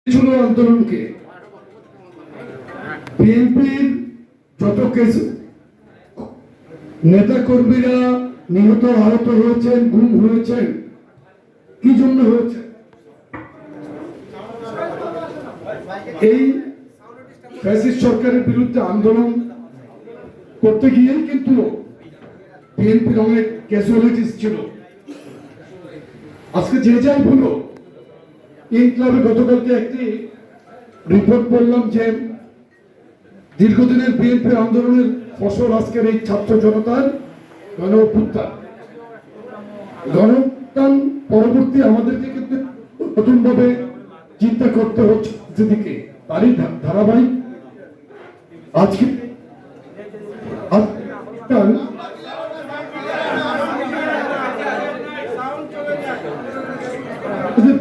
ছিল আন্দোলনকে বিএনপির যত নেতা কর্মীরা নিহত আহত হয়েছেন, গুম হয়েছেন, কি জন্য হয়েছে? এই ফ্যাসিস্ট সরকারের বিরুদ্ধে আন্দোলন করতে গিয়েই কিন্তু বিএনপির অনেক ক্যাজুয়ালিটিস ছিল। আজকে যে যাই বলো, ইনক্লাবে গতকালকে একটি রিপোর্ট পড়লাম যে দীর্ঘদিনের বিএনপি আন্দোলনের ফসল আজকের এই ছাত্র জনতার গণ অভ্যুত্থান। গণ অভ্যুত্থান পরবর্তী আমাদেরকে কিন্তু নতুন ভাবে চিন্তা করতে হচ্ছে যেদিকে, তারই ধারাবাহিক আজকে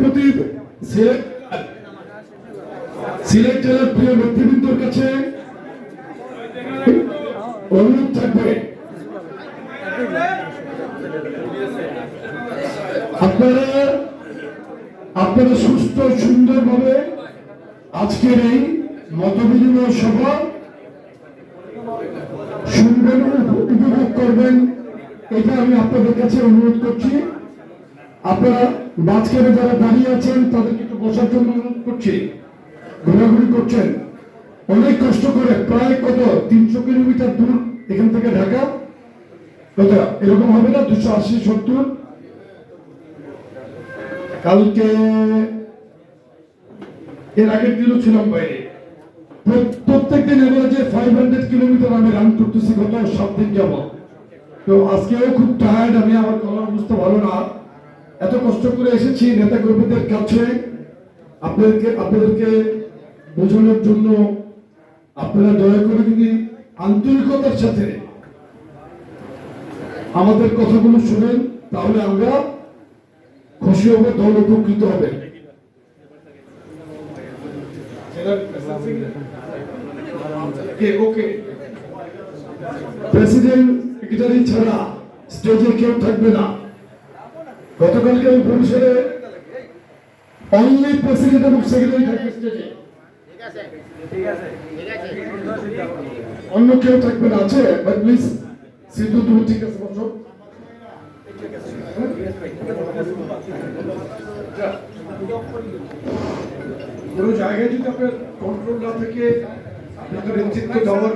প্রতি সিলেট জেলার প্রিয় নেতৃবৃন্দর কাছে অনুরোধ থাকবে, আপনারা সুস্থ সুন্দরভাবে আজকের এই মতবিনিময় সভা শুনবেন, উপভোগ করবেন, এটা আমি আপনাদের কাছে অনুরোধ করছি। আপনারা মাঝখানে যারা দাঁড়িয়ে আছেন তাদেরকে একটু বসার জন্য অনুরোধ করছি। ঘোরাঘুরি করছেন অনেক কষ্ট করে, প্রায় কত 300 কিলোমিটার দূর এখান থেকে ঢাকা, কত এরকম হবে না, 280-70। কালকে এর আগের দিনও ছিলাম বাইরে। প্রত্যেক দিন এভারেজে 500 কিলোমিটার আমি রান করতেছি গত 7 দিন যাব। তো আজকেও খুব টায়ার্ড আমি, আমার গলার অবস্থা ভালো না। এত কষ্ট করে এসেছি নেতা কর্মীদের কাছে আপনাদেরকে বোঝানোর জন্য। আপনারা দয়া করে যদি আন্তরিকতার সাথে আমাদের কথাগুলো শুনেন, তাহলে আমরা খুশি হব, দল উপকৃত হবে। প্রেসিডেন্ট সেক্রেটারি ছাড়া স্টেজে কেউ থাকবে না। গতকালকে আমি বরিশালে অনলি প্রেসিডেন্ট এবং সেক্রেটারি থাকবে স্টেজে, অন্য কেউ থাকবে না। আছে প্লিজ সিদ্ধু, তুমি ঠিক আছে বসো। কোনো জায়গায় যদি আপনার কন্ট্রোল না থাকে, আপনাকে নেতৃত্ব দেওয়ার